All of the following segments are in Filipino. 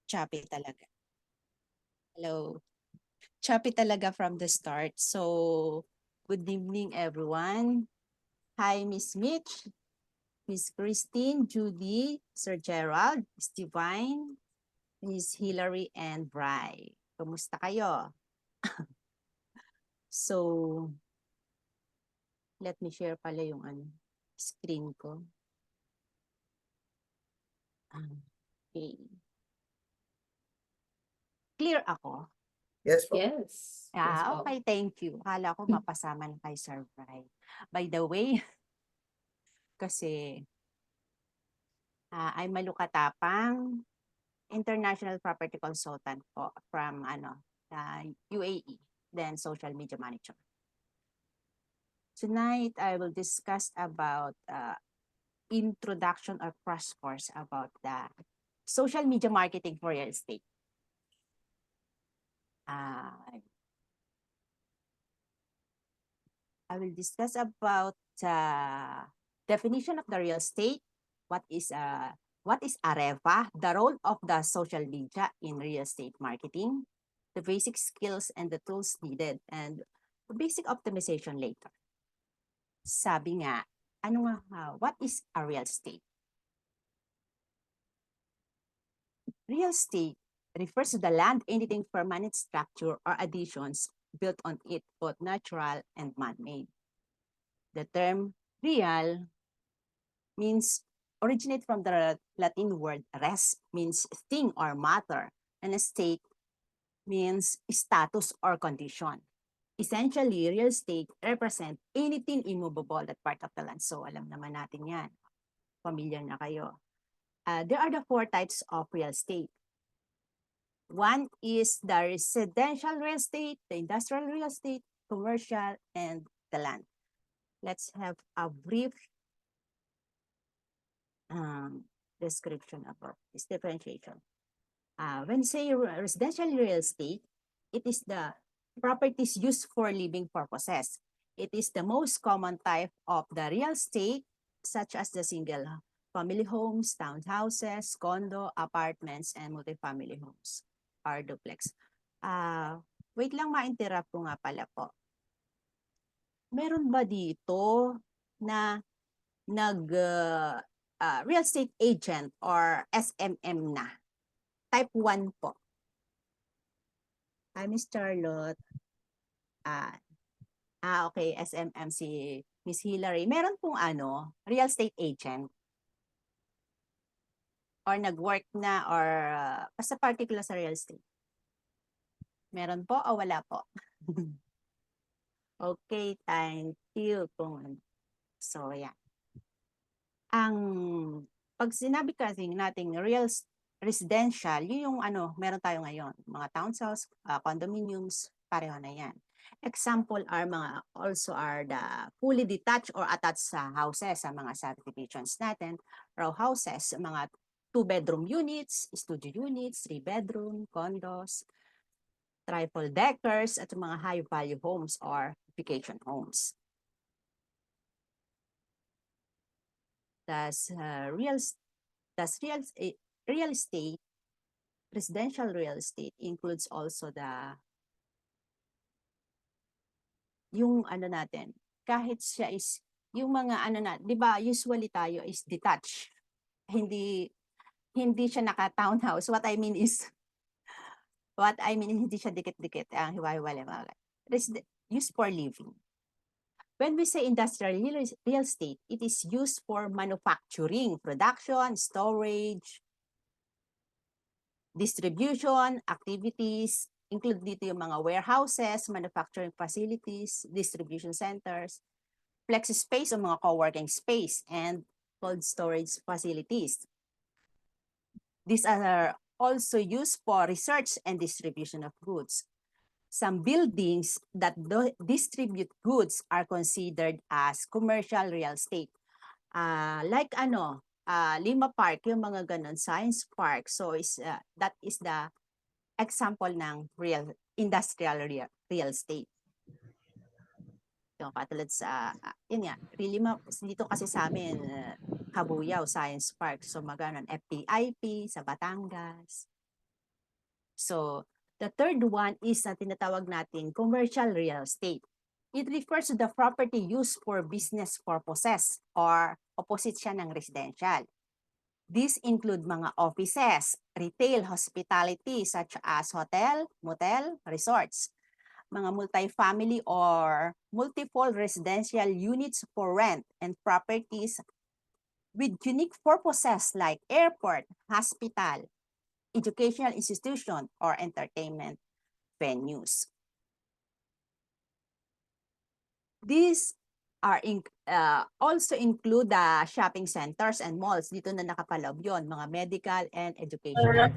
choppy talaga. Hello. Choppy talaga from the start. So, good evening everyone. Hi, Miss Mitch, Miss Christine, Judy, Sir Gerald, Miss Divine, Miss Hillary, and Bri. Kumusta kayo? So, let me share pala yung screen ko. Okay. Clear ako? Yes po. Yes. Okay, thank you. Akala ko mapasama na kay Sir Bri. By the way, kasi I'm Malu Katapang, International Property Consultant po from UAE, then social media manager. Tonight, I will discuss about introduction or crash course about the social media marketing for real estate. I will discuss about definition of the real estate, what is Areva, the role of the social media in real estate marketing, the basic skills and the tools needed, and the basic optimization later. Sabi nga, what is a real estate? Real estate refers to the land, anything permanent structure or additions built on it, both natural and man-made. The term real means originate from the Latin word res, means thing or matter, and estate means status or condition. Essentially, real estate represent anything immovable, that part of the land. So alam naman natin yan. Familiar na kayo. There are the four types of real estate. One is the residential real estate, the industrial real estate, commercial, and the land. Let's have a brief description about this differentiation. When you say residential real estate, it is the properties used for living purposes. It is the most common type of the real estate, such as the single family homes, townhouses, condo, apartments, and multifamily homes or duplex. Wait lang, ma-interrupt ko nga pala po. Meron ba dito na real estate agent or SMM na? Type 1 po. Hi, Miss Charlotte. Okay, SMM si Miss Hillary. Meron pong real estate agent or nag-work na or basta particular sa real estate? Meron po o wala po? Okay, thank you. So, yeah. Pag sinabi kasi nating residential, yun yung meron tayo ngayon. Mga townhouse, condominiums, pareho na yan. Example also are the fully detached or attached sa houses, sa mga subdivisions natin. Row houses, mga 2-bedroom units, studio units, 3-bedroom, condos, triple deckers, at mga high-value homes or vacation homes. Real estate, residential real estate includes also yung natin, kahit siya is, yung mga di ba usually tayo is detached. Hindi siya naka-townhouse. What I mean is hindi siya dikit-dikit, ang hiwa-hiwalay mga used for living. When we say industrial real estate, it is used for manufacturing, production, storage, distribution, activities, include dito yung mga warehouses, manufacturing facilities, distribution centers, flexi space o mga co-working space, and cold storage facilities. These are also used for research and distribution of goods. Some buildings that distribute goods are considered as commercial real estate. Like Lima Park, yung mga ganun, Science Park. So that is the example ng industrial real estate. Yung katulad sa, yun nga, dito kasi sa amin, Kabuyao Science Park. So maganon, FPIP sa Batangas. So, the third one is na tinatawag natin commercial real estate. It refers to the property used for business purposes or opposite siya ng residential. These include mga offices, retail, hospitality such as hotel, motel, resorts, mga multifamily or multiple residential units for rent, and properties with unique purposes like airport, hospital, educational institution, or entertainment venues. These are also include the shopping centers and malls. Dito na nakapaloob yun, mga medical and educational.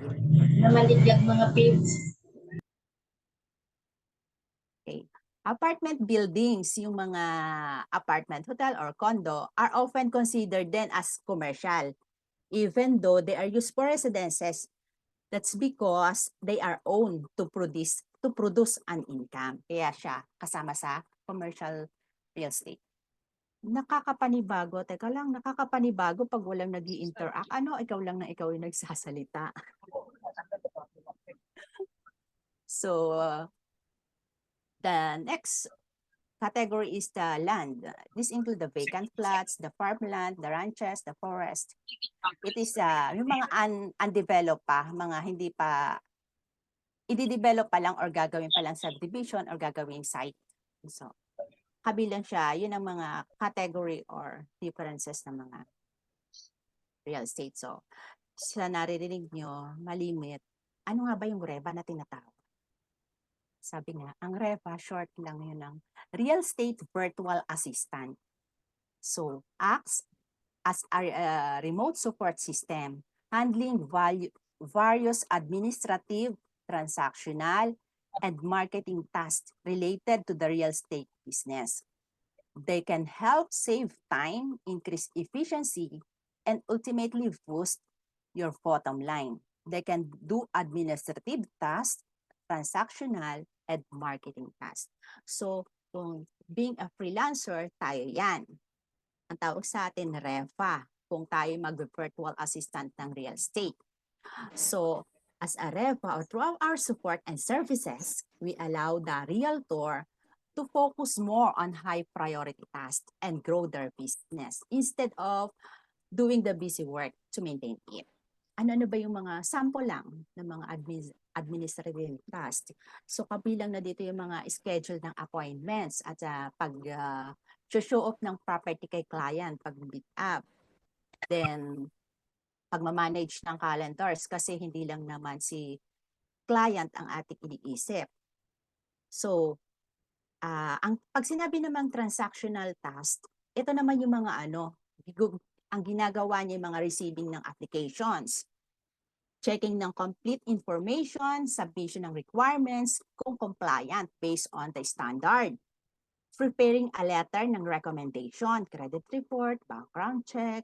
Namaligag mga pigs. Okay. Apartment buildings, yung mga apartment, hotel, or condo are often considered then as commercial, even though they are used for residences. That's because they are owned to produce an income. Kaya siya kasama sa commercial real estate. Nakakapanibago. Teka lang, nakakapanibago pag walang nag-i-interact. Ano, ikaw lang na ikaw yung nagsasalita. So, the next category is the land. This include the vacant plots, the farmland, the ranches, the forest. It is yung mga undeveloped pa, mga hindi pa, i-develop pa lang or gagawin pa lang subdivision or gagawing site. So, kabilang siya, yun ang mga category or differences ng mga real estate. So, sa naririnig nyo, malimit, ano nga ba yung REVA na tinatawag? Sabi nga, ang REVA, short lang yun ng Real Estate Virtual Assistant. So, acts as a remote support system, handling various administrative, transactional, and marketing tasks related to the real estate business. They can help save time, increase efficiency, and ultimately boost your bottom line. They can do administrative tasks, transactional, and marketing tasks. So, kung being a freelancer, tayo yan. Ang tawag sa atin, REFA, kung tayo mag-virtual assistant ng real estate. So, as a REFA or through our support and services, we allow the realtor to focus more on high priority tasks and grow their business instead of doing the busy work to maintain it. Ano ba yung mga sample lang ng mga administrative tasks? So kabilang na dito yung mga schedule ng appointments at show off ng property kay client, pag-meet up. Then pagmamanage ng calendars kasi hindi lang naman si client ang ating iniisip. So, pag sinabi namang transactional task, ito naman yung mga ang ginagawa niya yung mga receiving ng applications, checking ng complete information, submission ng requirements, kung compliant based on the standard, preparing a letter ng recommendation, credit report, background check.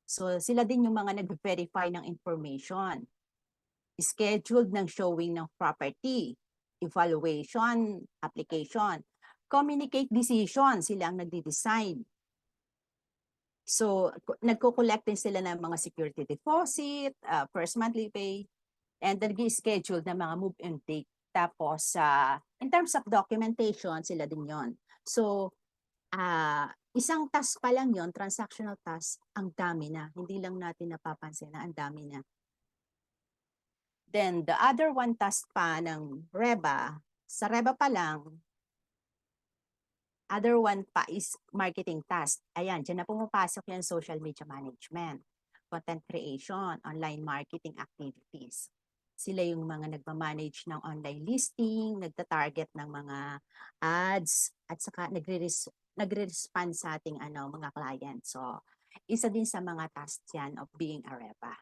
So sila din yung mga nag-verify ng information. Scheduled ng showing ng property, evaluation, application, communicate decision, sila ang nagde-decide. So, nagko-collect din sila ng mga security deposit, first monthly pay, and nag-schedule ng mga move-in date. Tapos, in terms of documentation, sila din yon. So, isang task pa lang yon, transactional task, ang dami na. Hindi lang natin napapansin na ang dami na. Then, the other one task pa ng REBA, sa REBA pa lang, other one pa is marketing task. Ayan, dyan na pumapasok yung social media management, content creation, online marketing activities. Sila yung mga nagmamanage ng online listing, nagta-target ng mga ads, at saka nagre-respond sa ating mga clients. So, isa din sa mga tasks yan of being a REBA.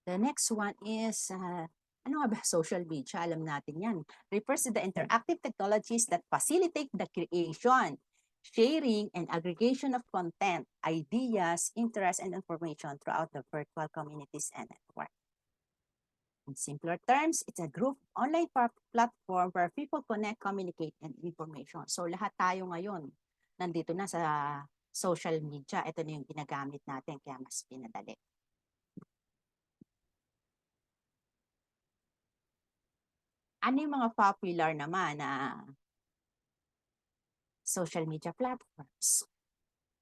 The next one is, ano nga ba social media? Alam natin yan. Refers to the interactive technologies that facilitate the creation, sharing, and aggregation of content, ideas, interests, and information throughout the virtual communities and network. In simpler terms, it's a group online platform where people connect, communicate, and information. So lahat tayo ngayon, nandito na sa social media. Ito na yung ginagamit natin, kaya mas pinadali. Ano yung mga popular naman na social media platforms?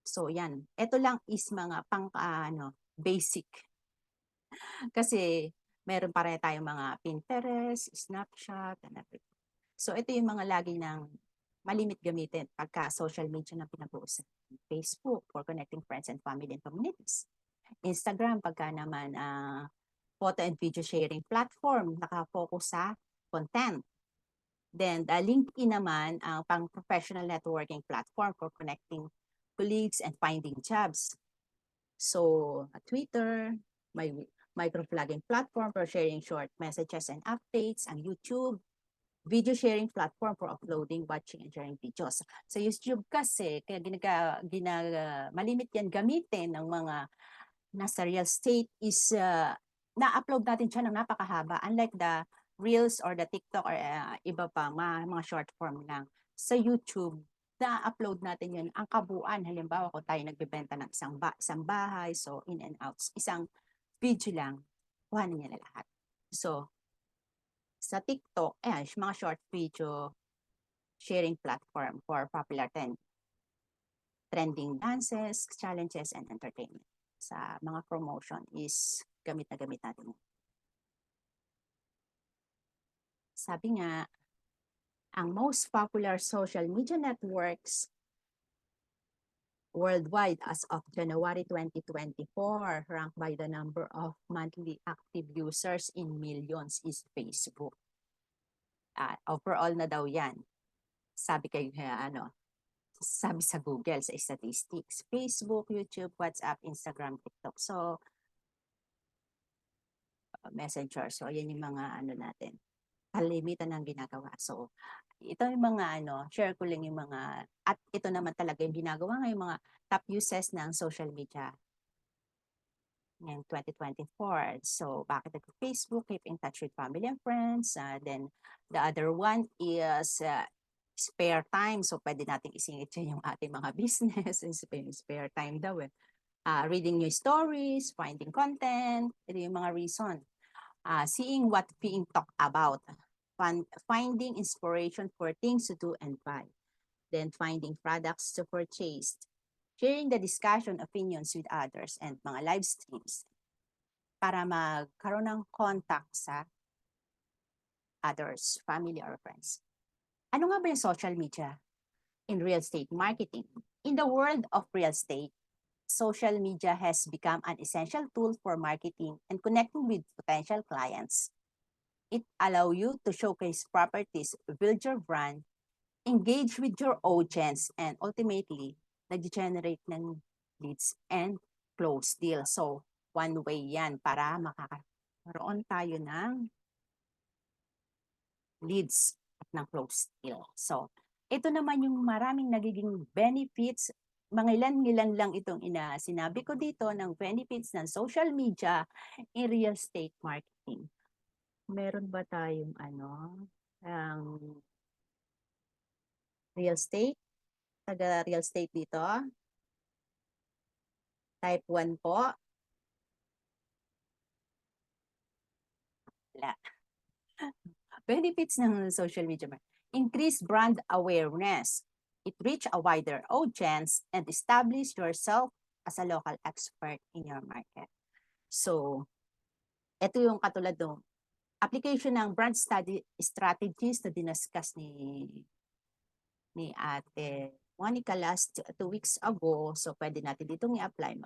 So yan, ito lang is mga basic. Kasi meron pa rin tayong mga Pinterest, Snapchat, and everything. So ito yung mga lagi ng malimit gamitin pagka social media na pinag-uusapan. Facebook for connecting friends and family and communities. Instagram pagka naman photo and video sharing platform, nakafocus sa content. Then LinkedIn naman ang pang professional networking platform for connecting colleagues and finding jobs. So Twitter, may microblogging platform for sharing short messages and updates. Ang YouTube, video sharing platform for uploading, watching, and sharing videos. Sa YouTube kasi, kaya malimit yan gamitin ng mga nasa real estate is na-upload natin siya ng napakahaba. Unlike the Reels or the TikTok or iba pa, mga short form lang. Sa YouTube, na-upload natin yun ang kabuuan. Halimbawa, kung tayo nagbebenta ng isang bahay, so in and outs, isang video lang, kuhanin niya na lahat. So, sa TikTok, mga short video sharing platform for popular trending dances, challenges, and entertainment. Sa mga promotion is gamit na gamit natin. Sabi nga, ang most popular social media networks worldwide as of January 2024, ranked by the number of monthly active users in millions is Facebook. Overall na daw yan. Sabi sabi sa Google, sa statistics, Facebook, YouTube, WhatsApp, Instagram, TikTok. So, Messenger. So, yan yung mga natin. Kalimitan ng ginagawa. So, ito yung mga share ko lang yung mga, at ito naman talaga yung ginagawa ngayong mga top uses ng social media ngayong 2024. So, bakit Facebook? Keep in touch with family and friends. Then, the other one is spare time. So, pwede nating isingit yun yung ating mga business. Spare time daw eh. Reading new stories, finding content. Ito yung mga reason. Seeing what being talked about. Finding inspiration for things to do and buy. Then, finding products to purchase. Sharing the discussion opinions with others and mga live streams para magkaroon ng contact sa others, family or friends. Ano nga ba yung social media in real estate marketing? In the world of real estate, social media has become an essential tool for marketing and connecting with potential clients. It allows you to showcase properties, build your brand, engage with your audience, and ultimately, nag-generate ng leads and close deals. So, one way yan para makakaroon tayo ng leads at ng close deal. So, ito naman yung maraming nagiging benefits. Mga ilan-ilan lang itong sinabi ko dito ng benefits ng social media in real estate marketing. Meron ba tayong real estate? Taga real estate dito. Type 1 po. Wala. Benefits ng social media. Increase brand awareness. It reach a wider audience and establish yourself as a local expert in your market. So, ito yung katulad ng application ng brand study strategies na dinascuss ni Ate Monica last 2 weeks ago. So, pwede natin ditong i-apply.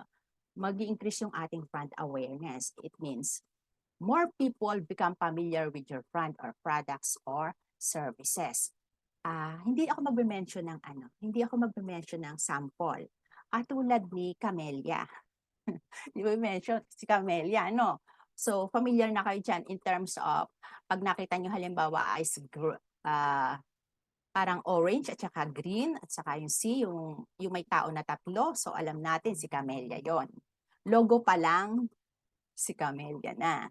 Mag-i-increase yung ating brand awareness. It means more people become familiar with your brand or products or services. Hindi ako magbe-mention ng sample. Tulad ni Camellia. Di ba mention si Camellia, no? So, familiar na kayo dyan in terms of pag nakita nyo halimbawa is parang orange at saka green at saka yung C, yung may tao na tatlo. So, alam natin si Camellia yon. Logo pa lang, si Camellia na.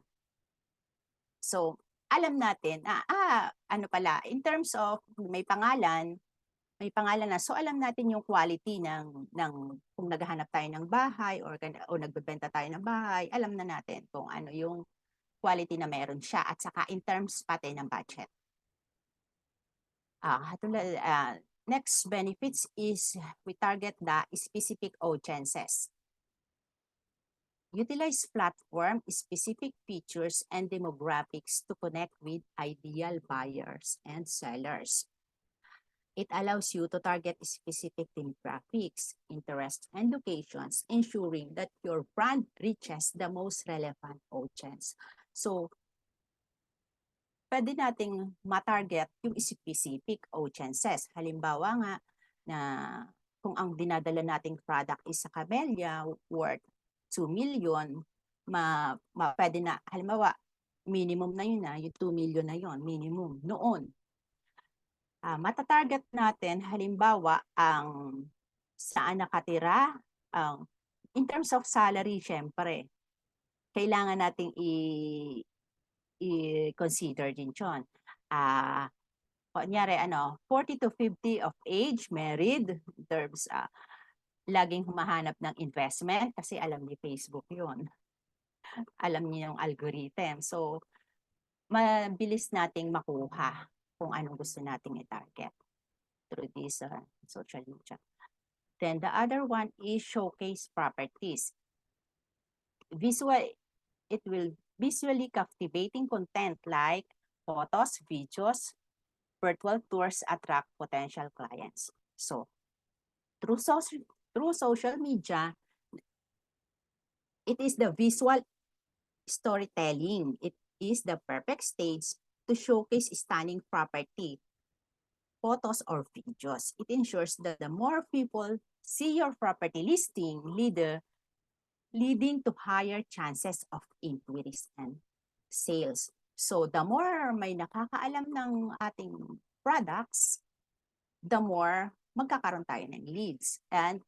So, alam natin, in terms of may pangalan na. So, alam natin yung quality ng kung naghahanap tayo ng bahay o nagbebenta tayo ng bahay, alam na natin kung ano yung quality na meron siya at saka in terms pati ng budget. Next benefits is we target the specific audiences. Utilize platform specific features and demographics to connect with ideal buyers and sellers. It allows you to target specific demographics, interests, and locations, ensuring that your brand reaches the most relevant audience. So, pwede nating matarget yung specific audiences. Halimbawa nga, na kung ang dinadala nating product is sa Camellia worth 2 million, pwede na, halimbawa, minimum na yun yung 2 million na yun, minimum, noon. Matatarget natin, halimbawa, ang saan nakatira, in terms of salary, syempre, kailangan nating i-consider din yun. Kunyari, 40 to 50 of age, married, in terms, laging humahanap ng investment kasi alam ni Facebook yun. Alam niya yung algorithm. So, mabilis nating makuha kung anong gusto nating i-target through this social media. Then the other one is showcase properties. It will visually captivating content like photos, videos, virtual tours attract potential clients. So, through social media, it is the visual storytelling. It is the perfect stage to showcase stunning property, photos or videos. It ensures that the more people see your property listing, leading to higher chances of inquiries and sales. So the more may nakakaalam ng ating products, the more magkakaroon tayo ng leads and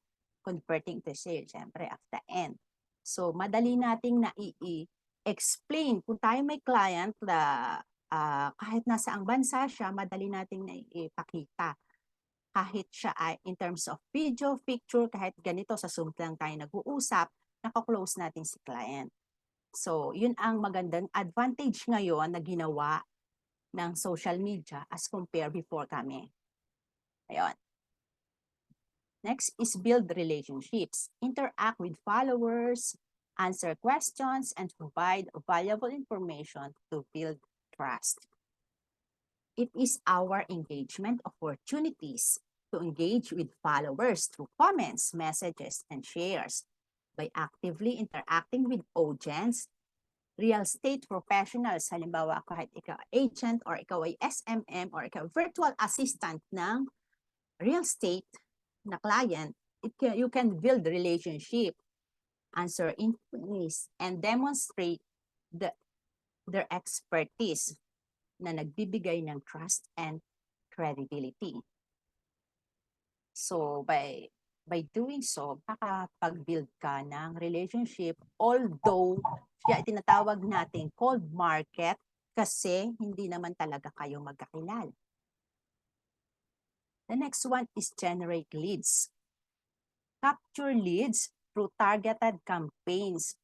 converting to sales, syempre, at the end. So madali nating explain kung tayo may client na kahit nasa ang bansa siya, madali nating ipakita. Kahit siya ay in terms of video, picture, kahit ganito sa Zoom lang tayo nag-uusap, nakaklose natin si client. So, yun ang magandang advantage ngayon na ginawa ng social media as compared before kami. Ayun. Next is build relationships. Interact with followers, answer questions, and provide valuable information to build trust. It is our engagement opportunities to engage with followers through comments, messages, and shares. By actively interacting with audience, real estate professionals, halimbawa kahit ikaw agent or ikaw ay SMM or ikaw virtual assistant ng real estate na client, you can build relationship, answer inquiries, and demonstrate their expertise na nagbibigay ng trust and credibility. So by doing so, makakapag-build ka ng relationship, although siya tinatawag natin cold market kasi hindi naman talaga kayo magkakilala. The next one is generate leads. Capture leads through targeted campaigns,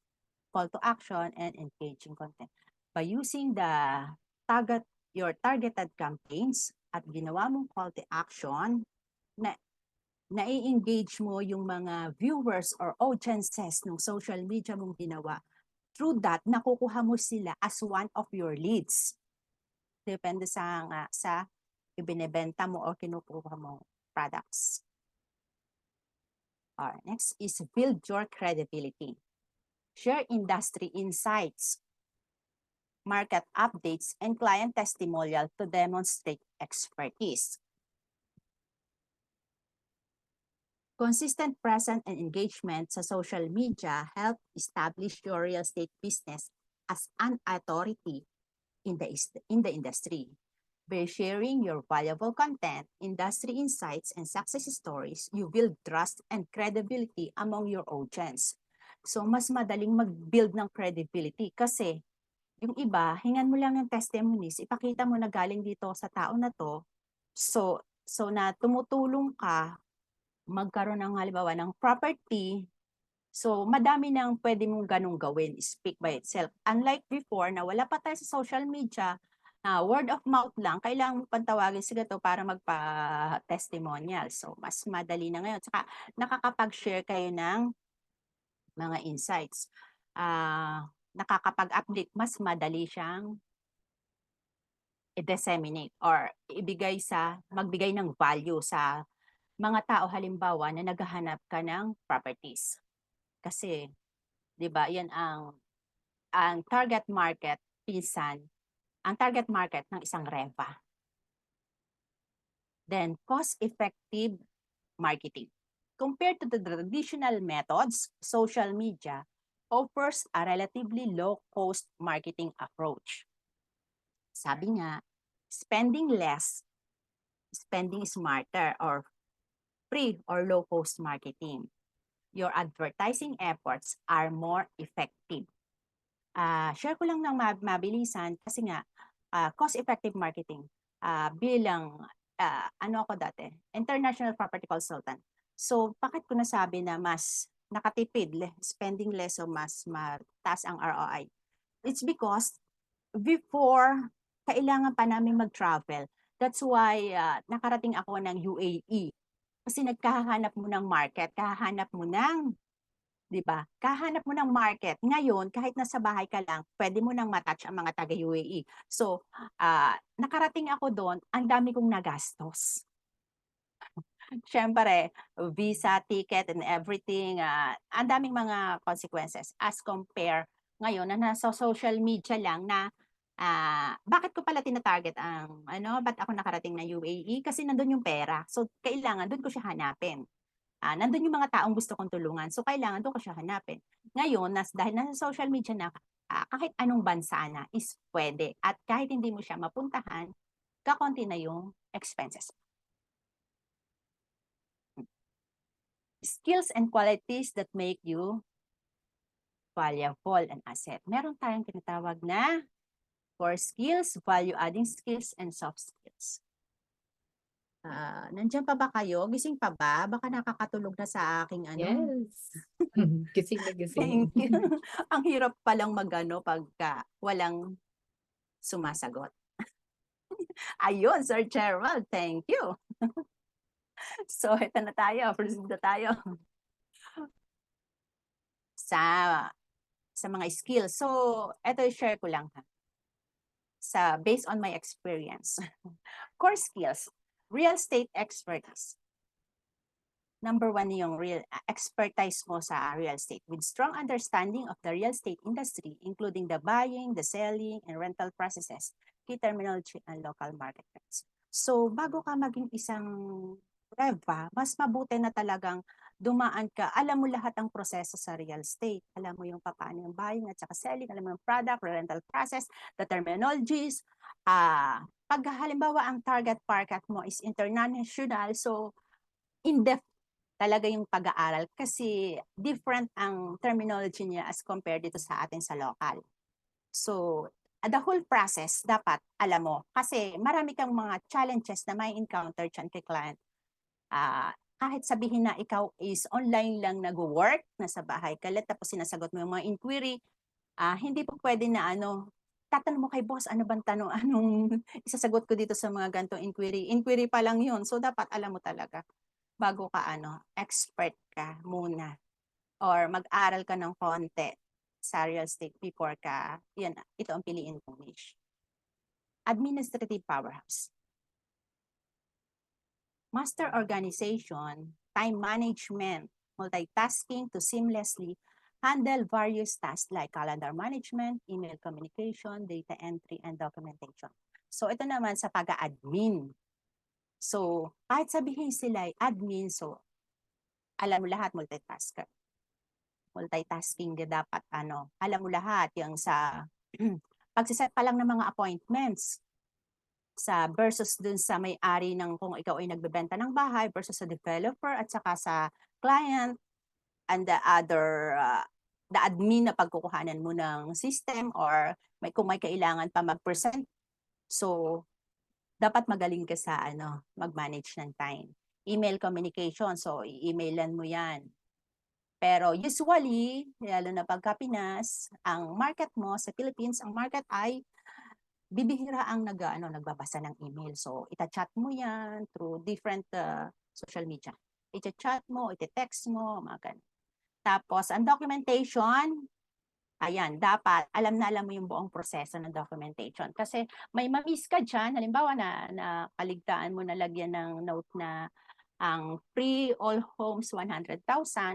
call to action, and engaging content. By using your targeted campaigns at ginawa mong call to action, nai-engage mo yung mga viewers or audiences ng social media mong ginawa. Through that, nakukuha mo sila as one of your leads. Depende sa ibinebenta mo o kinukuha mo products. Next is build your credibility. Share industry insights, market updates, and client testimonial to demonstrate expertise. Consistent presence and engagement sa social media help establish your real estate business as an authority in the industry. By sharing your valuable content, industry insights, and success stories, you build trust and credibility among your audience. So, mas madaling mag-build ng credibility kasi yung iba, hingan mo lang ng testimonies, ipakita mo na galing dito sa tao na to, so na tumutulong ka magkaroon ng halimbawa ng property, so madami nang pwede mong ganung gawin, speak by itself. Unlike before na wala pa tayo sa social media, Word of mouth lang, kailangan mo pang tawagin sila to para magpa-testimonial. So, mas madali na ngayon. Tsaka nakakapag-share kayo ng mga insights. Nakakapag-update, mas madali siyang i-disseminate or magbigay ng value sa mga tao halimbawa na naghahanap ka ng properties. Kasi, 'di ba, 'yan ang target market ang target market ng isang REVA. Then, cost-effective marketing. Compared to the traditional methods, social media offers a relatively low-cost marketing approach. Sabi nga, spending less, spending smarter, or free or low-cost marketing. Your advertising efforts are more effective. Share ko lang ng mabilisan kasi nga, cost-effective marketing. Bilang, ano ako dati, international property consultant. So, bakit ko nasabi na mas nakatipid, spending less o mas mataas ang ROI? It's because before, kailangan pa namin mag-travel. That's why nakarating ako ng UAE. Kasi nagkahanap mo ng market, kahanap mo ng, 'di ba? Kahanap mo ng market. Ngayon, kahit nasa bahay ka lang, pwede mo nang matouch ang mga taga-UAE. So, nakarating ako doon, ang dami kong nagastos. Siyempre, visa, ticket, and everything, ang daming mga consequences as compare ngayon na nasa social media lang na bakit ko pala tina-target ang ba't ako nakarating ng UAE? Kasi nandun yung pera. So, kailangan dun ko siya hanapin. Nandun yung mga taong gusto kong tulungan. So, kailangan dun ko siya hanapin. Ngayon, dahil nasa social media na, kahit anong bansa na is pwede. At kahit hindi mo siya mapuntahan, kakonti na yung expenses. Skills and qualities that make you valuable and asset. Meron tayong tinatawag na core skills, value-adding skills, and soft skills. Nandiyan pa ba kayo? Gising pa ba? Baka nakakatulog na sa aking Yes. Gising na gising. Thank you. Ang hirap palang pagka walang sumasagot. Ayun, Sir Gerald, thank you. So, ito na tayo. Proceed na tayo. Sa mga skills. So, ito share ko lang based on my experience. Core skills, real estate expertise. Number 1 yung real expertise mo sa real estate with strong understanding of the real estate industry, including the buying, the selling, and rental processes, key terminology, and local market trends. So, bago ka maging isang REVA, mas mabuti na talagang dumaan ka, alam mo lahat ng proseso sa real estate. Alam mo yung paano yung buying at saka selling, alam mo yung product, rental process, the terminologies. Pag halimbawa ang target market mo is international, so in-depth talaga yung pag-aaral kasi different ang terminology niya as compared dito sa atin sa local. So, the whole process dapat alam mo kasi marami kang mga challenges na may encounter dyan kay client. Kahit sabihin na ikaw is online lang nag-work, nasa bahay ka lang, tapos sinasagot mo yung mga inquiry, hindi po pwede na tatanong mo kay boss, ano bang tanong, anong isasagot ko dito sa mga ganitong inquiry. Inquiry pa lang yun, so dapat alam mo talaga bago ka expert ka muna or mag-aral ka ng konti sa real estate before ka, ito ang piliin mong niche. Administrative powerhouse. Master organization, time management, multitasking to seamlessly handle various tasks like calendar management, email communication, data entry, and documentation. So ito naman sa pag-admin. So kahit sabihin sila ay admin, so alam mo lahat, multitasker. Multitasking dapat alam mo lahat yung sa pagsiset pa lang ng mga appointments sa versus dun sa may-ari ng kung ikaw ay nagbebenta ng bahay versus sa developer at saka sa client and the other the admin na pagkukuhanan mo ng system or kung may kailangan pa mag-present. So dapat magaling ka sa mag-manage ng time. Email communication, so i-emailan mo yan. Pero usually, lalo na pagka Pinas, ang market mo sa Philippines, ang market ay bibihira ang nagbabasa ng email. So, ita-chat mo yan through different social media. Ita-chat mo, ita-text mo, mga ganun. Tapos, ang documentation, ayan, dapat alam na alam mo yung buong proseso ng documentation. Kasi may ma-miss ka dyan, halimbawa na kaligtaan mo na lagyan ng note na ang free all homes 100,000,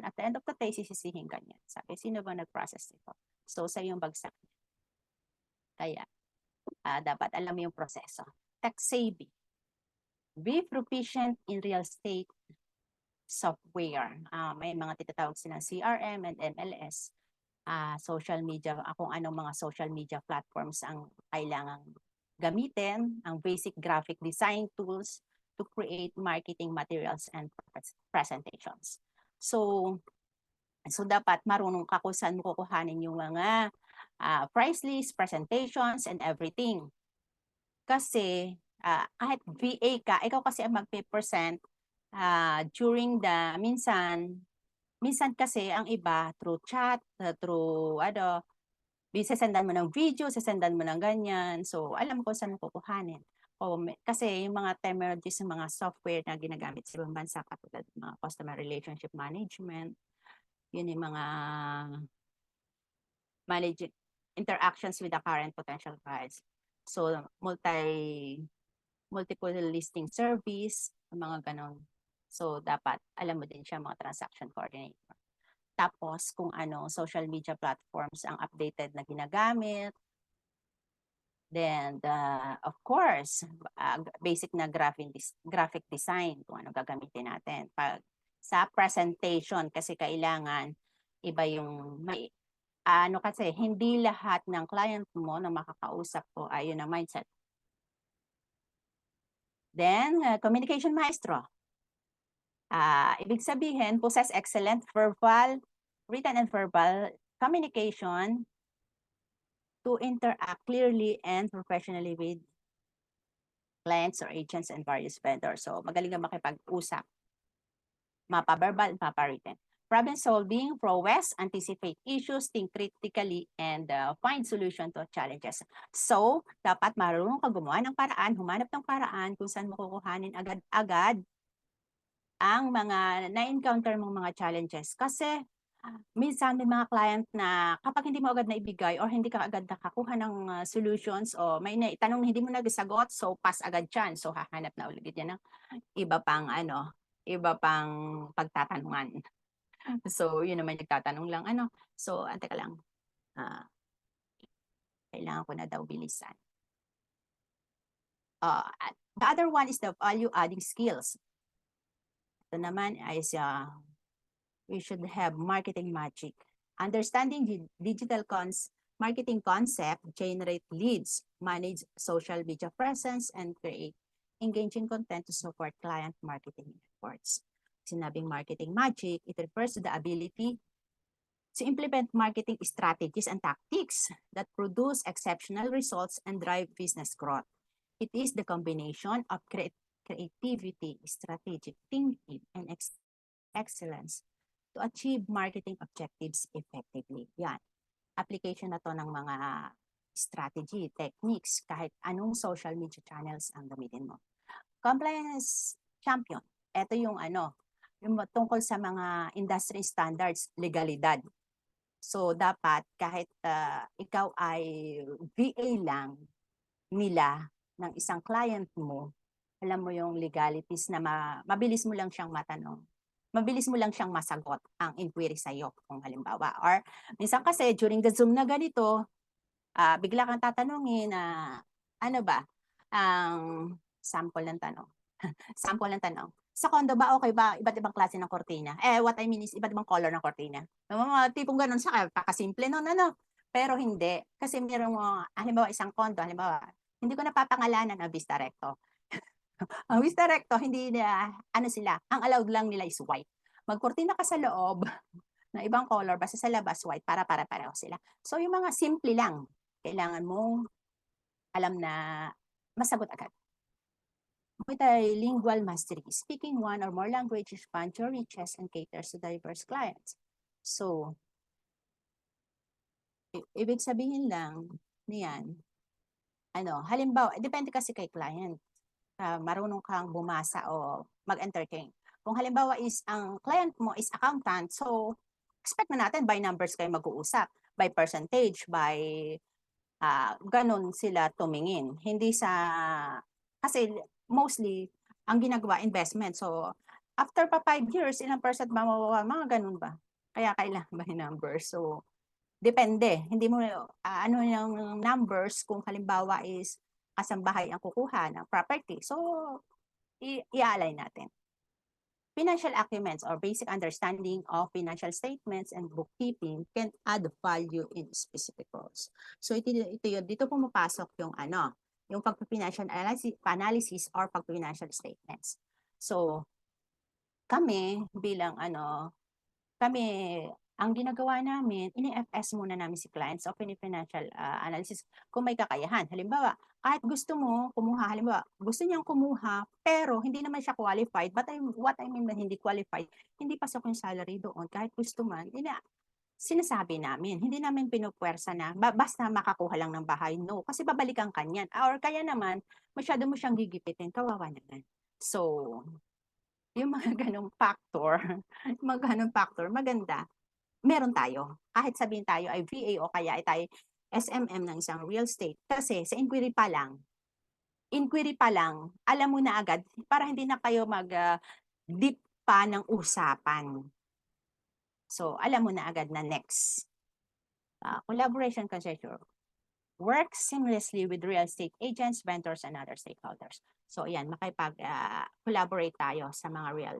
at the end of the day, sisisihin ka niya. Sabi, sino ba nag-process nito? So, sa yung bagsak. Kaya, dapat alam mo yung proseso. Tax saving. Be proficient in real estate software. May mga tinatawag silang CRM and MLS. Social media, kung anong mga social media platforms ang kailangang gamitin, ang basic graphic design tools to create marketing materials and presentations. So dapat marunong ka kung saan mo kukuhanin yung mga price list, presentations, and everything. Kasi kahit VA ka, ikaw kasi ang magpe-present during the minsan kasi ang iba through chat, through sesendan mo ng video, sesendan mo ng ganyan. So, alam ko saan mo kukuhanin. Kasi yung mga terminologies ng mga software na ginagamit sa ibang bansa, katulad ng mga customer relationship management, yun yung mga managing interactions with the current potential clients. So, multiple listing service, mga ganon. So, dapat alam mo din siya mga transaction coordinator. Tapos, kung ano, social media platforms ang updated na ginagamit. Then, of course, basic na graphic design, kung ano gagamitin natin. Pag sa presentation, kasi kailangan iba yung kasi hindi lahat ng client mo na makakausap ko ay yun ang mindset. Then, communication maestro. Ibig sabihin, possess excellent written and verbal communication to interact clearly and professionally with clients or agents and various vendors. So, magaling ka makipag-usap. Mapa-verbal, mapa-written. Problem solving, prowess, anticipate issues, think critically, and find solution to challenges. So, dapat marunong ka gumawa ng paraan, humanap ng paraan kung saan mo kukuhanin agad-agad ang mga na-encounter mong mga challenges. Kasi, minsan may mga client na kapag hindi mo agad naibigay or hindi ka agad nakakuha ng solutions o may naitanong hindi mo nagsagot, so pass agad yan. So, hahanap na ulit yan ng iba pang pagtatanungan. So, yun naman nagtatanong lang, so, teka lang, kailangan ko na daw bilisan. The other one is the value-adding skills. Ito naman is, we should have marketing magic. Understanding digital marketing concept, generate leads, manage social media presence, and create engaging content to support client marketing efforts. Sinabing marketing magic, it refers to the ability to implement marketing strategies and tactics that produce exceptional results and drive business growth. It is the combination of creativity, strategic thinking, and excellence to achieve marketing objectives effectively. Yan. Application na to ng mga strategy, techniques, kahit anong social media channels ang gamitin mo. Compliance champion. Ito yung yung tungkol sa mga industry standards, legalidad. So, dapat kahit ikaw ay VA lang nila ng isang client mo, alam mo yung legalities na mabilis mo lang siyang matanong. Mabilis mo lang siyang masagot ang inquiry sa'yo kung halimbawa. Or minsan kasi during the Zoom na ganito, bigla kang tatanungin na ano ba ang sample ng tanong. Sample ng tanong. Sa condo ba, okay ba? Iba't ibang klase ng kortina. What I mean is, iba't ibang color ng kortina. Mga tipong ganun siya, pakasimple nun, Pero hindi. Kasi mayroong, halimbawa, isang condo, halimbawa, hindi ko napapangalanan na Vista Recto. Ang Vista Recto, hindi na, sila, ang allowed lang nila is white. Magkortina ka sa loob na ibang color, basta sa labas white, para pareho sila. So, yung mga simple lang, kailangan mong alam na masagot agad. Multilingual mastery. Speaking one or more languages expands your reaches and caters to diverse clients. So, ibig sabihin lang niyan, halimbawa, depende kasi kay client. Marunong kang bumasa o mag-entertain. Kung halimbawa is ang client mo is accountant, so expect na natin by numbers kayo mag-uusap, by percentage, by ganun sila tumingin. Hindi sa, kasi mostly, ang ginagawa, investment. So, after pa 5 years, ilang percent ba mawawa? Mga ganun ba? Kaya kailangan by numbers. So, depende. Hindi mo, ano yung numbers kung halimbawa is kasambahay ang kukuha ng property. So, i-align natin. Financial documents or basic understanding of financial statements and bookkeeping can add value in specific roles. So ito yun, dito pumapasok yung yung pag-financial analysis or pag-financial statements. So kami bilang kami ang ginagawa namin, ini-FS muna namin si clients o financial analysis kung may kakayahan. Halimbawa, kahit gusto mo kumuha, halimbawa, gusto niyang kumuha, pero hindi naman siya qualified, but what I mean by hindi qualified, hindi pasok yung salary doon, kahit gusto man, sinasabi namin, hindi namin pinupwersa na, basta makakuha lang ng bahay, no, kasi babalikan kanyan. Or kaya naman, masyado mo siyang gigipitin, kawawa naman. So, yung mga ganong factor, maganda, meron tayo. Kahit sabihin tayo ay VA o kaya ay tayo SMM ng isang real estate. Kasi sa inquiry pa lang, alam mo na agad para hindi na kayo mag-deep pa ng usapan. So, alam mo na agad na next. Collaboration concession. Work seamlessly with real estate agents, vendors, and other stakeholders. So, yan, makipag-collaborate tayo sa mga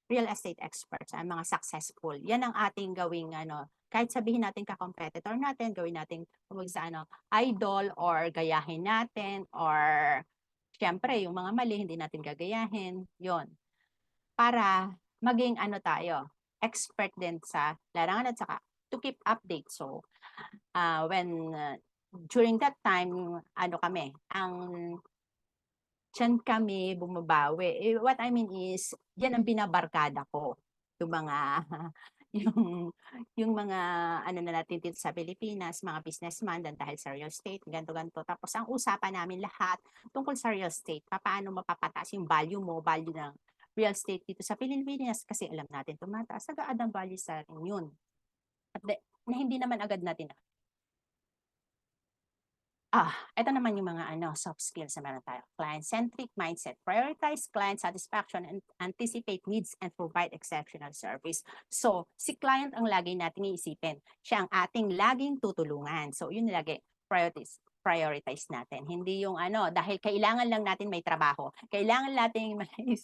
real estate experts, ang mga successful. Yan ang ating gawing kahit sabihin natin ka-competitor natin, gawin natin idol or gayahin natin or syempre yung mga mali hindi natin gagayahin. Yon. Para maging tayo, expert din sa larangan at saka to keep update. So during that time, dyan kami bumabawi. What I mean is, yan ang binabarkada ko. Yung mga, yung mga, na natin dito sa Pilipinas, mga businessman, dahil sa real estate, ganto-ganto. Tapos, ang usapan namin lahat tungkol sa real estate, paano mapapataas yung value ng real estate dito sa Pilipinas, kasi alam natin tumataas, nag-a-add ang value sa atin yun. At na hindi naman agad natin ito naman yung mga soft skills na meron tayo. Client-centric mindset. Prioritize client satisfaction and anticipate needs and provide exceptional service. So, si client ang lagi nating iisipin. Siya ang ating laging tutulungan. So, yun lagi, prioritize natin. Hindi yung dahil kailangan lang natin may trabaho. Kailangan natin may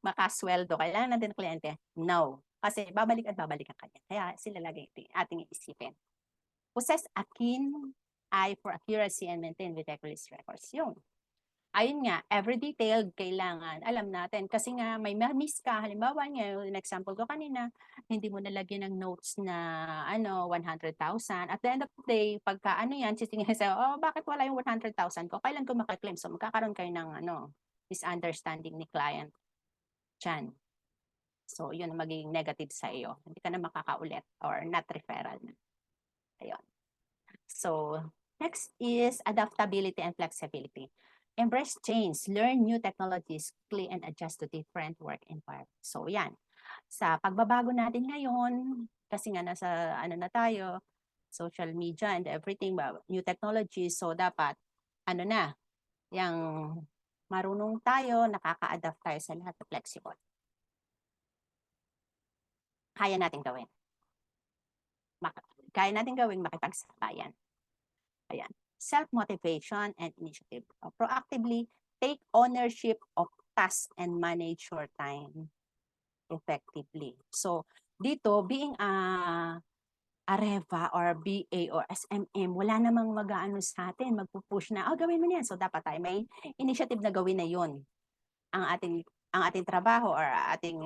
makasweldo. Kailangan natin ng kliyente. No. Kasi babalik at babalik ang kanya. Kaya sila lagi ating iisipin. Possess a keen eye for accuracy and maintain meticulous records. Yun. Ayun nga, every detail kailangan alam natin. Kasi nga, may miss ka. Halimbawa nga, yung example ko kanina, hindi mo nalagyan ng notes na 100,000. At the end of the day, pagka yan, titingin sa, bakit wala yung 100,000 ko? Kailan ko makaklaim? So, magkakaroon kayo ng misunderstanding ni client. Diyan. So, yun ang magiging negative sa iyo. Hindi ka na makakaulit or not referral na. Ayun. So, next is adaptability and flexibility. Embrace change, learn new technologies quickly, and adjust to different work environments. So, yan. Sa pagbabago natin ngayon, kasi nga nasa na tayo, social media and everything, new technologies, so dapat, yung marunong tayo, nakaka-adapt tayo sa lahat, flexible. Kaya natin gawin. Kaya natin gawin makipagsabayan. Ayan. Self-motivation and initiative. Proactively take ownership of tasks and manage your time effectively. So, dito, being a Areva or BA or SMM, wala namang mag-aano sa atin, magpupush na, gawin mo niyan. So, dapat tayo may initiative na gawin na yun. Ang ating trabaho or ating,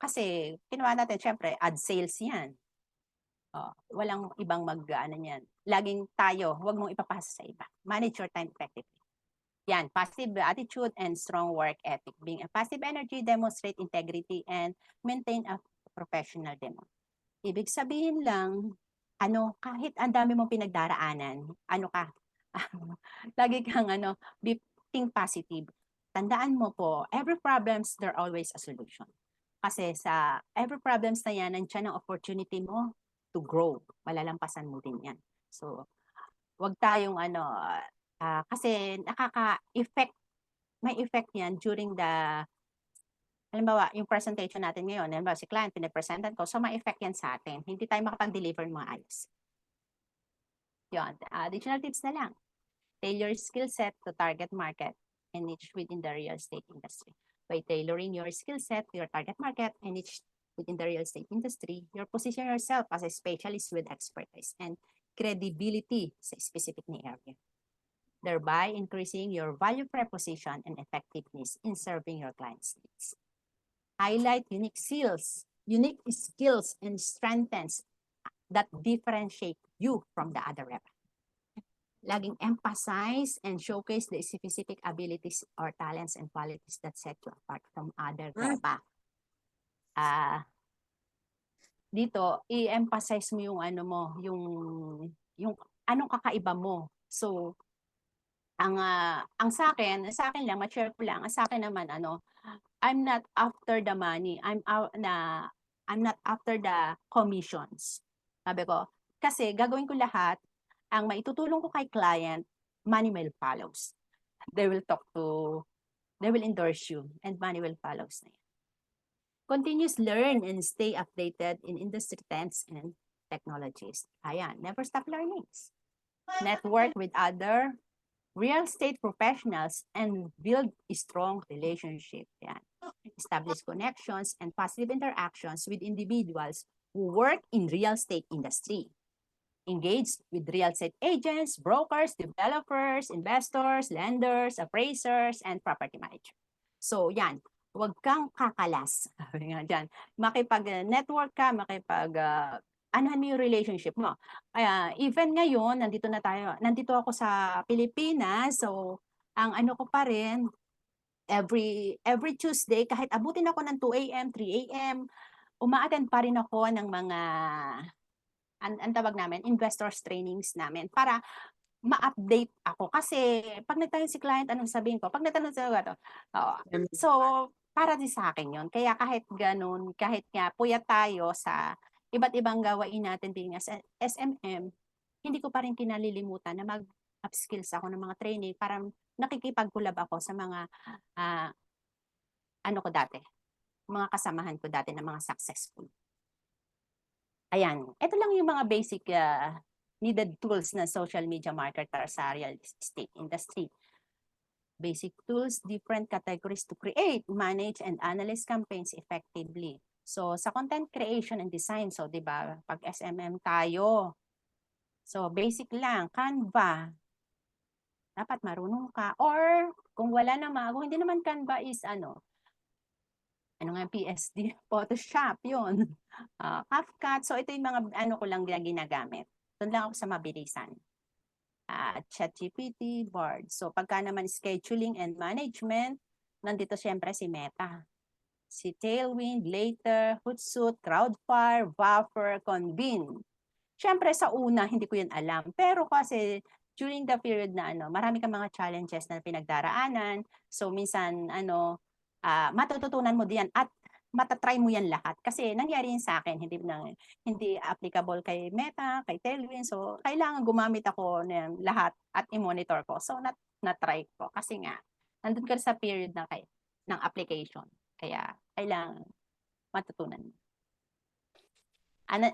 kasi kinuha natin, syempre, ad sales yan. Walang ibang mag-ano niyan. Laging tayo, huwag mong ipapasa sa iba. Manage your time effectively. Yan, positive attitude and strong work ethic. Being a positive energy, demonstrate integrity and maintain a professional demo. Ibig sabihin lang, kahit ang dami mong pinagdaraanan, Lagi kang think positive. Tandaan mo po, every problems, there always a solution. Kasi sa every problems na yan, nandiyan ang opportunity mo to grow. Malalampasan mo din yan. So, wag tayong kasi nakaka-effect, may effect yan during the, halimbawa, yung presentation natin ngayon, halimbawa si client, pinapresentan ko, so may effect yan sa atin. Hindi tayo makapag-deliver ng mga ayos. Yun, additional tips na lang. Tailor skill set to target market and niche within the real estate industry. By tailoring your skill set to your target market and niche within the real estate industry, you position yourself as a specialist with expertise and credibility sa specific na area, thereby increasing your value proposition and effectiveness in serving your clients' needs. Highlight unique skills and strengths that differentiate you from the other rep. Laging emphasize and showcase the specific abilities or talents and qualities that set you apart from other repa. Dito, i-emphasize mo yung yung anong kakaiba mo. So, ang sa akin lang, ma-share ko lang, ang sa akin naman, I'm not after the money. I'm not after the commissions. Sabi ko, kasi gagawin ko lahat, ang maitutulong ko kay client, money will follows. They will endorse you, and money will follows na yan. Continuous learn and stay updated in industry trends and technologies. Ayan, never stop learning. Network with other real estate professionals and build a strong relationship. Yan. Establish connections and positive interactions with individuals who work in real estate industry. Engage with real estate agents, brokers, developers, investors, lenders, appraisers, and property managers. So yan, huwag kang kakalas. Sabi nga dyan, makipag-network ka, anuhan mo yung relationship mo. Even ngayon, nandito ako sa Pilipinas, so ang ko pa rin, every Tuesday, kahit abutin ako ng 2 a.m., 3 a.m., uma-attend pa rin ako ng mga ang tawag namin, investors trainings namin para ma-update ako. Kasi pag nagtanong si client, anong sabihin ko? Pag nagtanong sa ito, so para din sa akin yun. Kaya kahit ganun, kahit nga puyat tayo sa iba't ibang gawain natin din nga sa SMM, hindi ko pa rin kinalilimutan na mag-upskills ako ng mga training para nakikipag-collab ako sa mga ko dati, mga kasamahan ko dati na mga successful. Ayan, ito lang yung mga basic needed tools na social media marketer sa real estate industry. Basic tools, different categories to create, manage, and analyze campaigns effectively. So, sa content creation and design, so, di ba, pag SMM tayo, so, basic lang, Canva, dapat marunong ka. Or, kung wala naman, kung hindi naman Canva is PSD, Photoshop, yun. CapCut. So, ito yung mga ko lang ginagamit. Doon lang ako sa mabilisan. ChatGPT, Bard. So, pagka naman scheduling and management, nandito siyempre si Meta. Si Tailwind, Later, Hootsuite, Crowdfire, Buffer, Convene. Siyempre, sa una, hindi ko yun alam. Pero kasi, during the period na marami kang mga challenges na pinagdaraanan. So, minsan, matututunan mo diyan at matatry mo yan lahat. Kasi nangyari yun sa akin, hindi applicable kay Meta, kay Tailwind. So, kailangan gumamit ako ng lahat at i-monitor ko. So, na-try ko. Kasi nga, nandun ka sa period ng application. Kaya, kailangan matutunan mo.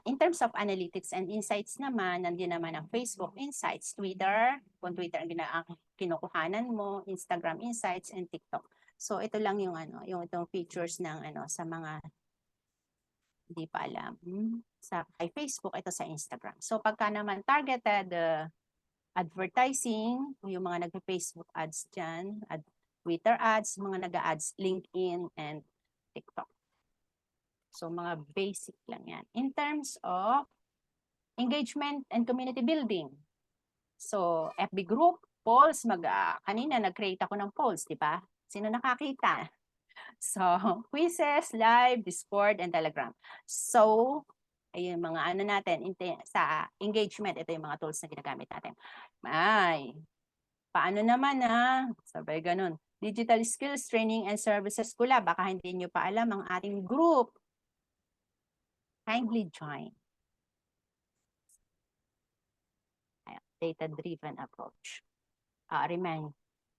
In terms of analytics and insights naman, nandiyan naman ang Facebook Insights, Twitter, kung Twitter ang kinukuhanan mo, Instagram Insights, and TikTok. So, ito lang yung itong features ng sa mga hindi pa alam. Kay Facebook, ito sa Instagram. So, pagka naman targeted advertising, yung mga nag-Facebook ads dyan, Twitter ads, mga nag-ads, LinkedIn, and TikTok. So, mga basic lang yan. In terms of engagement and community building. So, FB group, polls, kanina nag-create ako ng polls, di ba? Sino nakakita? So, quizzes, live, Discord, and Telegram. So, ay yung mga ano natin, sa engagement, ito yung mga tools na ginagamit natin. Ay, paano naman sabay ganun. Digital skills, training and services pula. Baka hindi nyo pa alam ang ating group. Kindly join. Data-driven approach.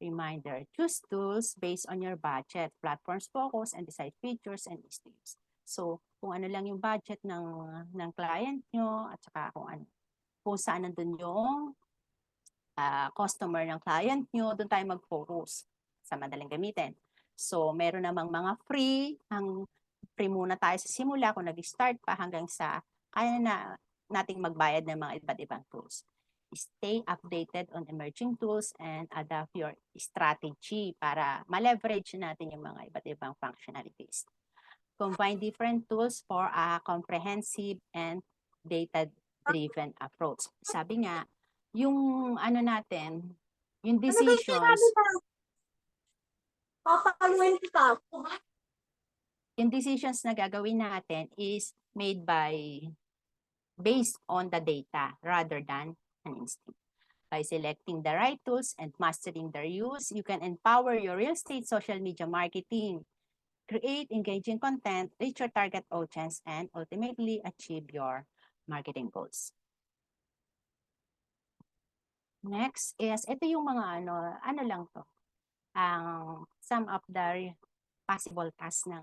Reminder, choose tools based on your budget, platforms focus, and decide features and issues. So, kung ano lang yung budget ng client nyo, at saka kung saan nandun yung customer ng client nyo, doon tayo mag-focus sa madaling gamitin. So, meron namang mga free, ang free muna tayo sa simula kung nag-start pa hanggang sa kaya na nating magbayad ng mga iba't ibang tools. Stay updated on emerging tools and adapt your strategy para ma-leverage natin yung mga iba't ibang functionalities. Combine different tools for a comprehensive and data-driven approach. Sabi nga, yung natin, yung decisions, Papaluin kita. yung decisions na gagawin natin is made based on the data rather than an instinct. By selecting the right tools and mastering their use, you can empower your real estate social media marketing, create engaging content, reach your target audience, and ultimately achieve your marketing goals. Next is, ito yung mga ano lang to, some of the possible tasks ng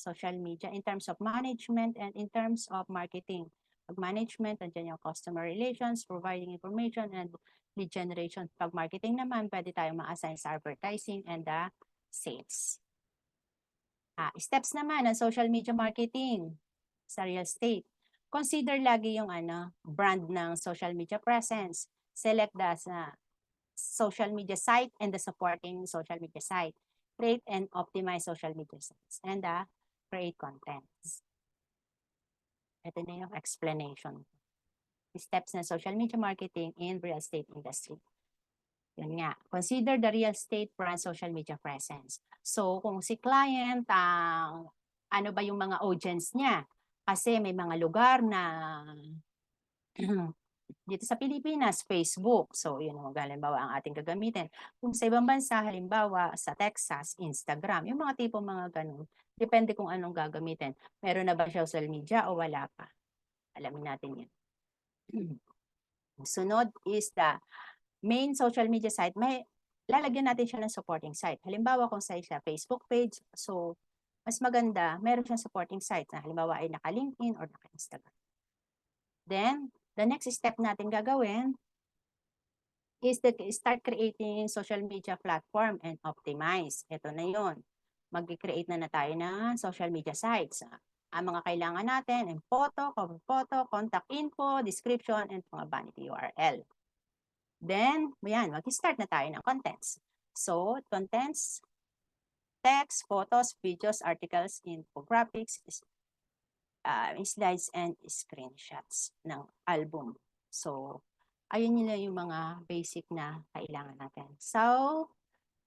social media in terms of management and in terms of marketing. Pag management, nandiyan yung customer relations, providing information, and lead generation. Pag marketing naman, pwede tayong ma-assign sa advertising and the sales. Steps naman ng social media marketing sa real estate. Consider lagi yung brand ng social media presence. Select the social media site and the supporting social media site. Create and optimize social media sites and create contents. Ito na yung explanation. Steps na social media marketing in real estate industry. Yan nga. Consider the real estate brand social media presence. So, kung si client, ano ba yung mga audience niya? Kasi may mga lugar na dito sa Pilipinas, Facebook. So, yun ang halimbawa ang ating gagamitin. Kung sa ibang bansa, halimbawa sa Texas, Instagram. Yung mga tipo mga ganun. Depende kung anong gagamitin. Meron na ba social media o wala pa? Alamin natin yun. Sunod is the main social media site. May lalagyan natin siya ng supporting site. Halimbawa kung sa Facebook page, so mas maganda, meron siyang supporting site na halimbawa ay naka-LinkedIn or naka-Instagram. Then, the next step natin gagawin is to start creating social media platform and optimize. Ito na yun. Mag-create na tayo ng social media sites. Ang mga kailangan natin, and photo, cover photo, contact info, description, and mga vanity URL. Then, mag-start na tayo ng contents. So, contents, text, photos, videos, articles, infographics, slides, and screenshots ng album. So, ayun nila yung mga basic na kailangan natin. So,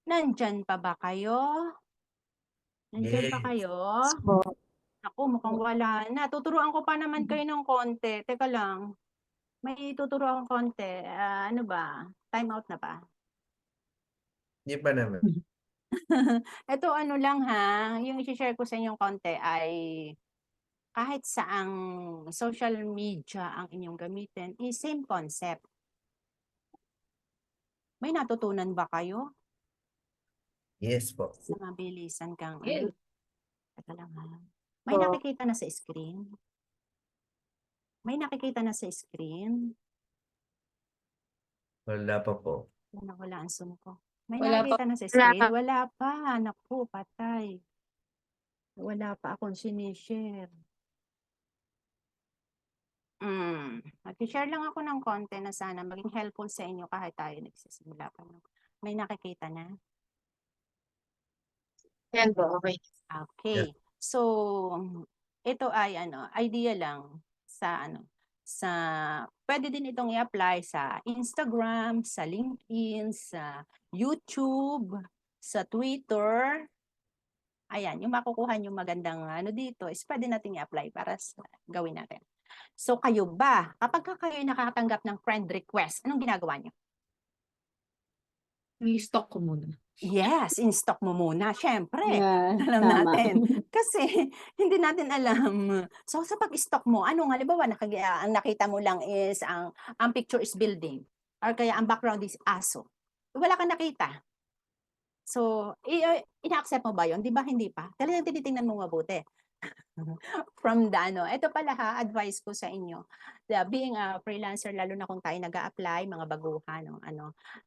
nandyan pa ba kayo? Nandyan pa kayo? Ako, mukhang wala na. Tuturuan ko pa naman kayo ng konti. Teka lang. May tuturuan ko konti. Ano ba? Time out na ba? Hindi pa naman. Ito ano lang yung i-share ko sa inyong konti ay kahit saang social media ang inyong gamitin, same concept. May natutunan ba kayo? Yes po. Sa mabilisan kang Yes. Teka lang May nakikita na sa screen? May nakikita na sa screen? Wala pa po. Wala ang Zoom ko. May Wala nakikita na sa screen? Wala pa. Naku, patay. Wala pa akong sinishare. Mag-share lang ako ng konti na sana maging helpful sa inyo kahit tayo nagsisimula pa. May nakikita na? Yan po, okay. Okay. So, ito ay idea lang sa pwede din itong i-apply sa Instagram, sa LinkedIn, sa YouTube, sa Twitter. Ayan, yung makukuha yung magandang dito is pwede nating i-apply para gawin natin. So kayo ba, kapag kayo nakakatanggap ng friend request, anong ginagawa niyo? I-stalk ko muna. Yes, in-stock mo muna, syempre. Yeah, Alam tama. natin. Kasi hindi natin alam. So sa pag-stock mo, halimbawa ang nakita mo lang is ang picture is building or kaya ang background is aso. Wala kang nakita. So, ina-accept mo ba 'yon? 'Di ba hindi pa? Talagang tinitingnan mo mabuti. From the ito pala advice ko sa inyo. Being a freelancer, lalo na kung tayo nag-a-apply, mga baguhan,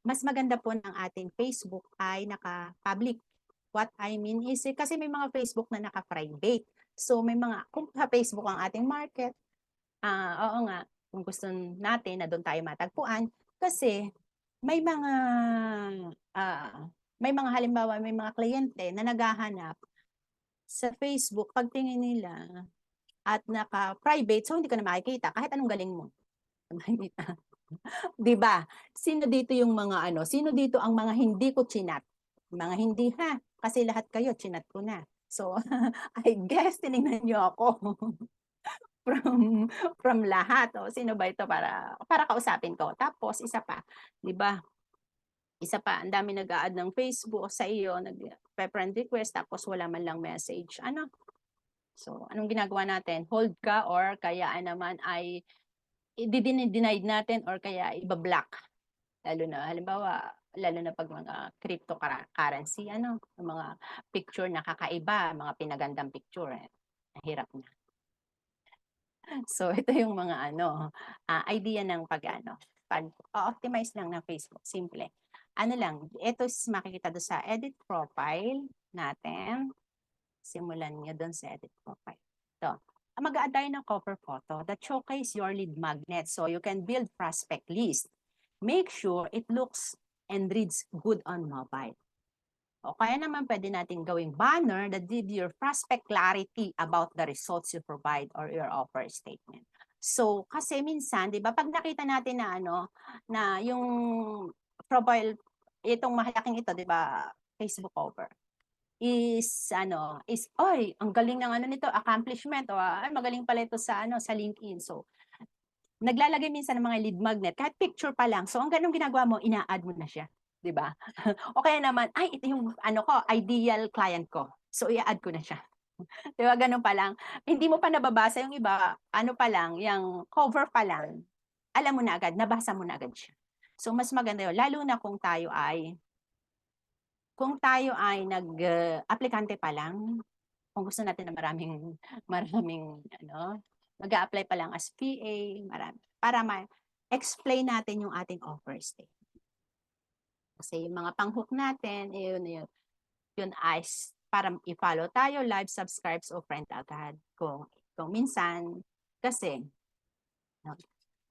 mas maganda po ng ating Facebook ay naka-public. What I mean is, kasi may mga Facebook na naka-private. So, kung sa Facebook ang ating market, oo nga, kung gusto natin na doon tayo matagpuan, kasi may mga, halimbawa, may mga kliyente na naghahanap sa Facebook, pagtingin nila at naka-private, so hindi ko na makikita kahit anong galing mo. Makikita. 'Di ba? Sino dito yung mga sino dito ang mga hindi ko chinat? Mga hindi ha, kasi lahat kayo chinat ko na. So, I guess tiningnan niyo ako from lahat. Sino ba ito para kausapin ko? Tapos isa pa, 'di ba? Isa pa, ang dami nag-a-add ng Facebook sa iyo, nag-friend request, tapos wala man lang message. So, anong ginagawa natin? Hold ka or kaya naman ay i-denied natin or kaya iba-block. Lalo na pag mga cryptocurrency, yung mga picture na kakaiba, mga pinagandang picture, hirap na. So, ito yung mga idea ng pag-optimize lang ng Facebook. Simple. Ito makikita doon sa edit profile natin. Simulan niyo doon sa edit profile. Ito. Mag-a-add tayo ng cover photo that showcase your lead magnet. So you can build prospect list. Make sure it looks and reads good on mobile. O kaya naman pwede natin gawing banner that give your prospect clarity about the results you provide or your offer statement. So kasi minsan, 'di ba, pag nakita natin na na yung profile, itong malaking ito, 'di ba, Facebook cover, is oy, ang galing ng nito, accomplishment, o ay magaling pala ito sa sa LinkedIn. So, naglalagay minsan ng mga lead magnet kahit picture pa lang. So, ang ganung ginagawa mo, ina-add mo na siya, 'di ba? O kaya naman, ay ito yung ideal client ko. So, i-add ko na siya. 'Di ba ganun pa lang? Hindi mo pa nababasa yung iba, pa lang, yung cover pa lang, alam mo na agad, nabasa mo na agad siya. So, mas maganda yun, lalo na kung tayo ay aplikante pa lang, kung gusto natin na maraming mag-a-apply pa lang as PA, para ma-explain natin yung ating offer statement. Kasi yung mga pang-hook natin, yun ay para i-follow tayo, live, subscribes, o friend agad. Kung minsan, kasi,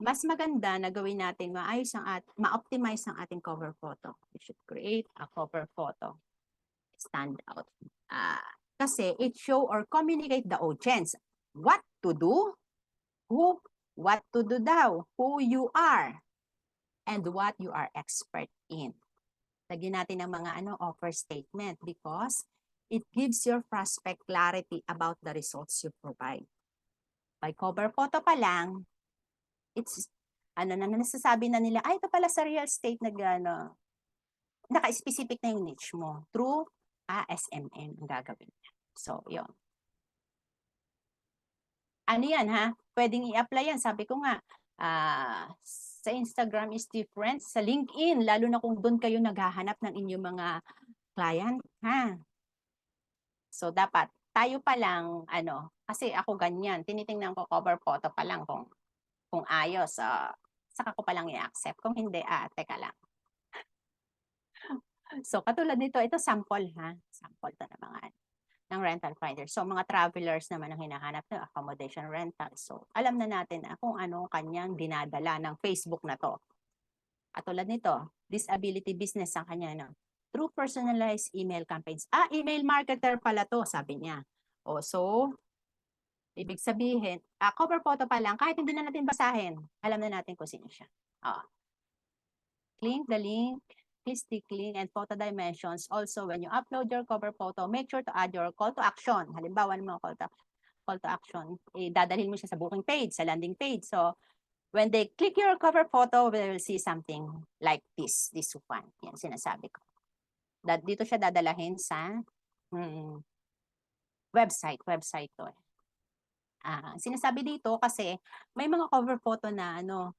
mas maganda na gawin natin maayos ma-optimize ang ating cover photo. We should create a cover photo stand out. Kasi it show or communicate the audience what to do, what to do daw, who you are, and what you are expert in. Lagyan natin ng mga offer statement because it gives your prospect clarity about the results you provide. By cover photo pa lang, it's nasasabi na nila, ito pala sa real estate naka-specific na yung niche mo through SMM ang gagawin niya. So, yun. Yan ha? Pwedeng i-apply yan. Sabi ko nga, sa Instagram is different. Sa LinkedIn, lalo na kung doon kayo naghahanap ng inyong mga client, ha? So, dapat tayo pa lang, kasi ako ganyan, tinitingnan ko cover photo pa lang kung ayos, saka ko pa lang i-accept. Kung hindi, teka lang. So, katulad nito, ito sample ha. Sample to ng mga ng rental finder. So, mga travelers naman ang hinahanap ng accommodation rental. So, alam na natin kung ano kanyang dinadala ng Facebook na to. Katulad nito, disability business ang kanya, through personalized email campaigns. Email marketer pala to, sabi niya. So, ibig sabihin, cover photo pa lang, kahit hindi na natin basahin, alam na natin kung sino siya. Click the link. Please click link and photo dimensions. Also, when you upload your cover photo, make sure to add your call to action. Halimbawa ng mga call call to action, dadalhin mo siya sa booking page, sa landing page. So, when they click your cover photo, they will see something like this one. Yan, sinasabi ko. Dito siya dadalahin sa website to. Sinasabi dito kasi may mga cover photo na ano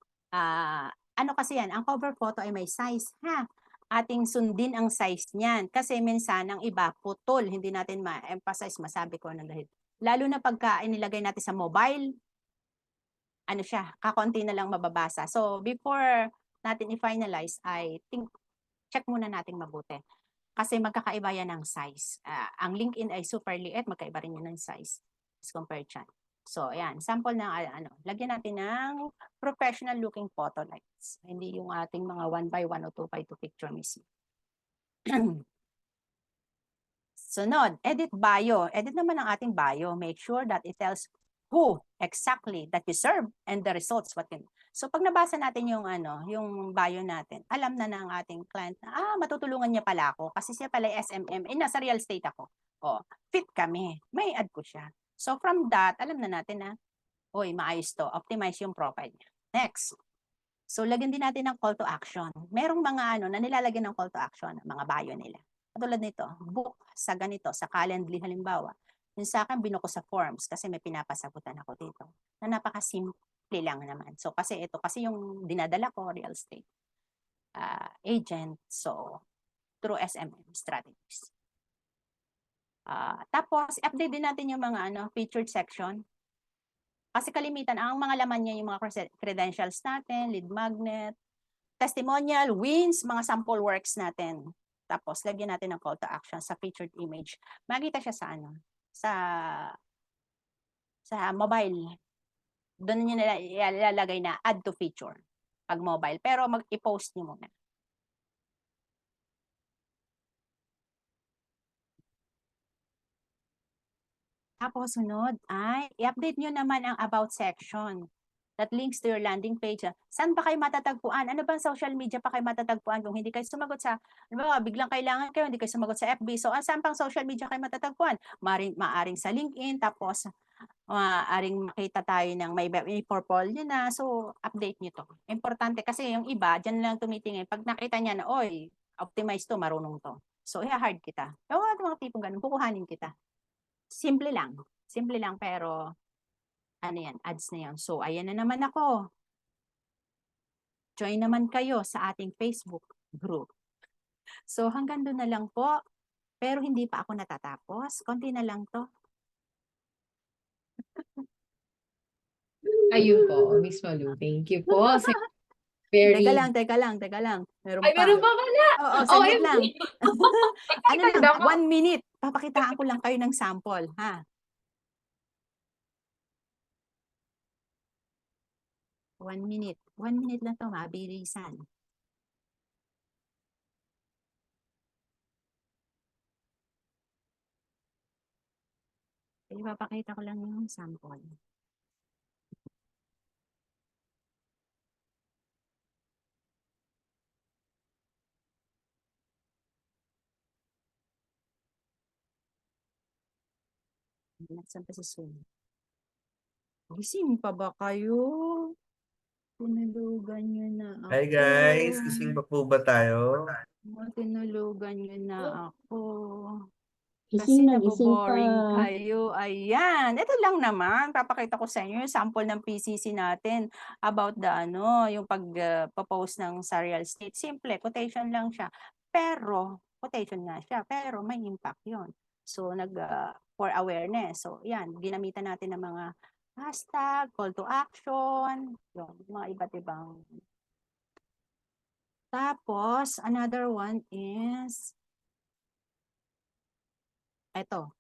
kasi yan, ang cover photo ay may size, ha? Ating sundin ang size niyan. Kasi minsan ang iba, putol, hindi natin ma-emphasize, masabi ko ng dahil. Lalo na pagka inilagay natin sa mobile, ano siya, kakonti na lang mababasa. So, before natin i-finalize, I think, check muna natin mabuti. Kasi magkakaiba yan ng size. Ang LinkedIn ay super liit, magkaiba rin yan ng size as compared dyan. So, ayan, sample na lagyan natin ng professional looking photo lights. Hindi yung ating mga 1x1 o 2x2 picture mismo. Sunod, edit bio. Edit naman ang ating bio. Make sure that it tells who exactly that you serve and the results what can. So pag nabasa natin yung yung bio natin, alam na ng ating client na matutulungan niya pala ako kasi siya pala SMM, nasa real estate ako. Fit kami. May add ko siya. So from that, alam na natin na maayos to. Optimize yung profile niya. Next. So lagyan din natin ng call to action. Merong mga na nilalagyan ng call to action, mga bio nila. Katulad nito, book sa ganito, sa Calendly halimbawa. Yung sa akin, binuko sa forms kasi may pinapasagutan ako dito. Na napakasimple lang naman. So kasi yung dinadala ko, real estate agent. So through SMM strategies. Tapos, update din natin yung mga featured section. Kasi kalimitan, ang mga laman niya yung mga credentials natin, lead magnet, testimonial, wins, mga sample works natin. Tapos, lagyan natin ng call to action sa featured image. Makita siya sa mobile. Doon niyo ilalagay na add to feature pag mobile. Pero i-post niyo muna. Tapos sunod ay i-update nyo naman ang about section that links to your landing page. Saan ba kayo matatagpuan? Ano bang social media pa kayo matatagpuan kung hindi kayo sumagot sa, biglang kailangan kayo, hindi kayo sumagot sa FB. So, saan pang social media kayo matatagpuan? Maaring sa LinkedIn, tapos maaring makita tayo ng may portfolio na. So, update nyo to. Importante kasi yung iba, dyan lang tumitingin. Pag nakita niya na, optimize to, marunong to. So, hard kita. Mga tipong ganun, kukuhanin kita. Simple lang pero ads na yan. So, ayan na naman ako. Join naman kayo sa ating Facebook group. So, hanggang doon na lang po. Pero hindi pa ako natatapos. Konti na lang to. Ayun po, Miss Malu. Thank you po. Very... Teka lang. Meron Ay, pa. meron pa pala. Oo, saglit lang. Lang, 1 minute. Papakitaan ko lang kayo ng sample, ha? 1 minute. 1 minute lang to, mabilisan. Papakita ko lang yung sample. Nasaan pa si Zoom? Gising pa ba kayo? Tinulugan nyo na ako. Hi guys, gising pa po ba tayo? Tinulugan nyo na ako. Gising Kasi na gising naboboring pa. kayo. Ayan. Ito lang naman. Papakita ko sa inyo yung sample ng PCC natin about the yung pag-post ng sa real estate. Simple. Quotation lang siya. Pero, quotation nga siya. Pero may impact yon. So, for awareness. So, yan. Ginamitan natin ng mga hashtag, call to action, yung mga iba't ibang. Tapos, another one is ito.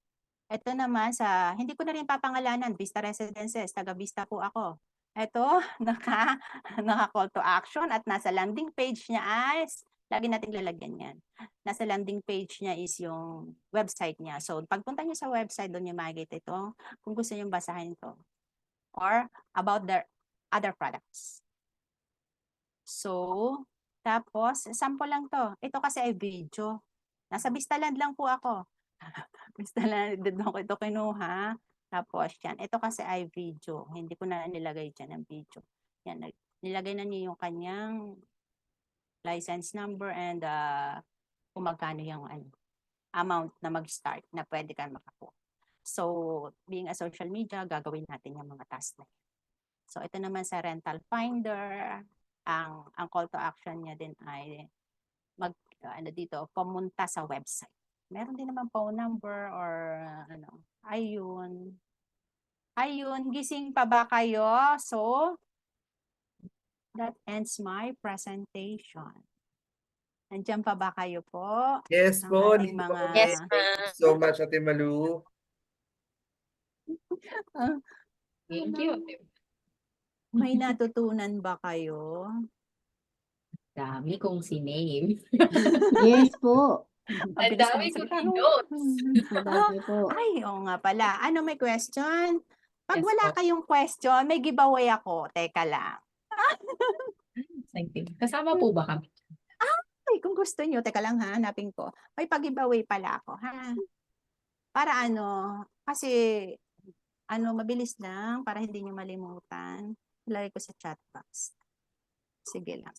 Ito naman hindi ko na rin papangalanan, Vista Residences, taga Vista po ako. Ito, naka call to action at nasa landing page niya lagi nating lalagyan yan. Nasa landing page niya is yung website niya. So, pagpunta niyo sa website, doon niyo makikita ito. Kung gusto niyo basahin ito. Or about their other products. So, tapos, sample lang to. Ito kasi ay video. Nasa Vistaland lang po ako. Vistaland, doon ko ito kinuha. Tapos yan, ito kasi ay video. Hindi ko na nilagay dyan ang video. Yan, nilagay na niya yung kanyang license number and kung magkano yung amount na mag-start na pwede kang makakuha. So, being a social media, gagawin natin yung mga task na yan. So, ito naman sa rental finder, ang call to action niya din ay pumunta sa website. Meron din naman phone number or ayun. Ayun, gising pa ba kayo? So, that ends my presentation. Nandiyan pa ba kayo po? Yes Ang po, ating dito mga... kami. Thank you so much, Ate Malu. Thank you. May natutunan ba kayo? Dami kong siname. Yes po. Ang dami kong notes. Dami po. Ay, oo nga pala. Ano, may question? Pag Yes wala po. kayong question, may giveaway ako. Teka lang. Exciting. Kasama po ba kami? Ay, kung gusto nyo, teka lang ha, hanapin ko. May pag-giveaway pala ako, ha? Para kasi mabilis lang, para hindi nyo malimutan. Ilagay ko sa chat box. Sige lang.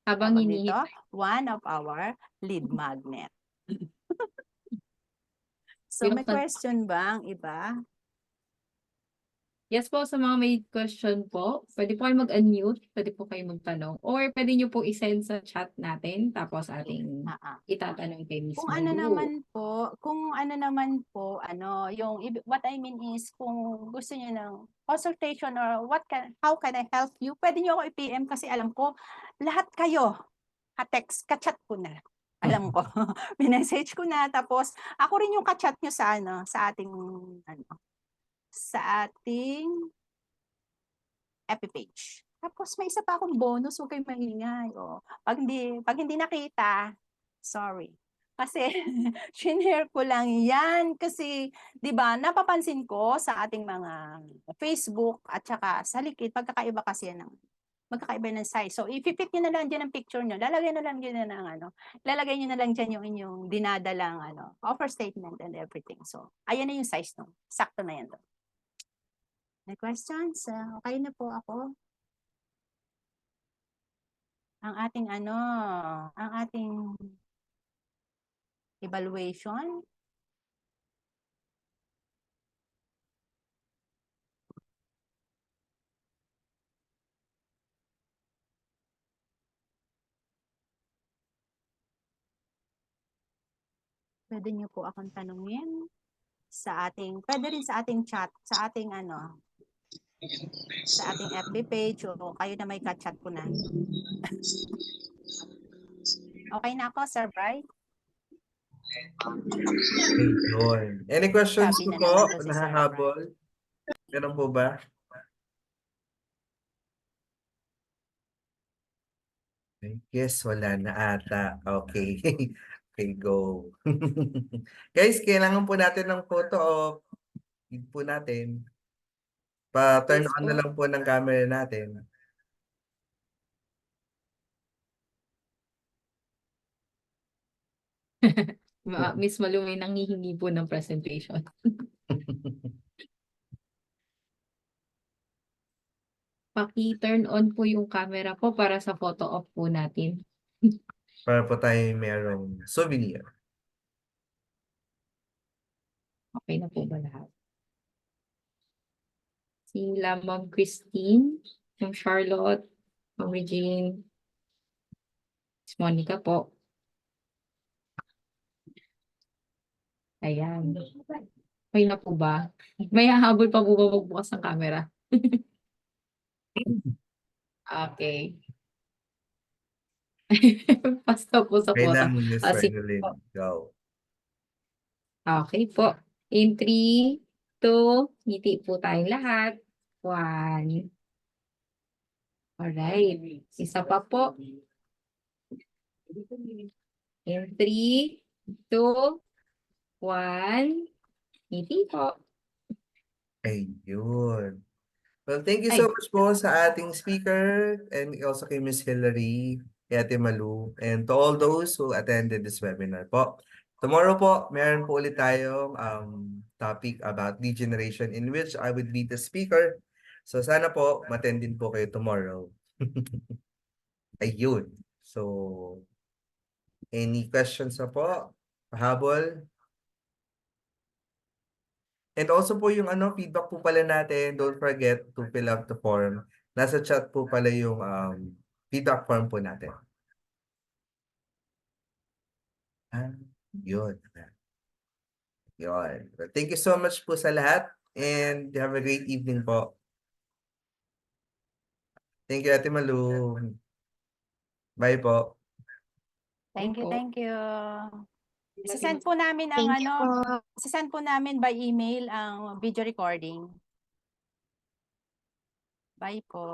Habang Tawag dito, hinihintay. one of our lead magnet. So, may Binuksan- question ba ang iba? Yes po, sa mga may question po, pwede po kayo mag-unmute, pwede po kayo magtanong, or pwede nyo po isend sa chat natin, tapos ating itatanong kay Miss Kung Malu. kung what I mean is, kung gusto niyo ng consultation or how can I help you, pwede niyo ako i-PM kasi alam ko, lahat kayo, ka-text, ka-chat ko na. Alam ko. Minessage ko na, tapos ako rin yung ka-chat niyo sa ating FB page. Tapos may isa pa akong bonus, huwag kayong maingay. Pag hindi nakita, sorry. Kasi shinare ko lang yan kasi 'di ba napapansin ko sa ating mga Facebook at saka sa likid magkakaiba ng size. So i-pick niyo na lang diyan ang picture niyo. Lalagay na lang diyan lalagay niyo na lang diyan yung inyong dinadalang offer statement and everything. So ayan na yung size no. Sakto na yan. May questions? Okay na po ako. Ang ating evaluation. Pwede niyo po akong tanungin pwede rin sa ating chat, sa ating FB page o kayo na may ka-chat ko na. Okay na ako, Sir Bry? Ayun. Any questions Sabi na po? naman to si Sir Nahahabol? Ganun po ba? Yes, wala na ata. Okay. Okay, go. Guys, kailangan po natin ng photo o feed po natin. Pa-turn Yes on po. na lang po ng camera natin. Miss Malu may nanghihingi po ng presentation. Paki-turn on po yung camera po para sa photo op po natin. Para po tayo merong souvenir. Okay na po ba lahat? Sila Ma'am Christine, Ma'am Charlotte, Ma'am Regine, Miss Monica po. Ayan. Okay na po ba? May hahabol pa po ba magbukas ng camera? Okay. Basta po sa Okay photo. na, Miss Sige Regulin. po. Go. Okay po. In 3, 2, ngiti po tayong lahat. 1. Alright. Isa pa po. In 3, 2, 1. Ngiti po. Ayun. Well, thank you so much po sa ating speaker and also kay Miss Hillary, kay Ate Malu, and to all those who attended this webinar po. Tomorrow po, meron po ulit tayong topic about lead generation in which I would be the speaker. So sana po, mattend din po kayo tomorrow. Ayun. So, any questions na po? Pahabol? And also po yung feedback po pala natin, don't forget to fill out the form. Nasa chat po pala yung feedback form po natin. Yun. Yun. Well, thank you so much po sa lahat and have a great evening po. Thank you, Ate Malu. Bye po. Thank you, po. thank you. Sisend po namin ang Thank you po. sisend po namin by email ang video recording. Bye po.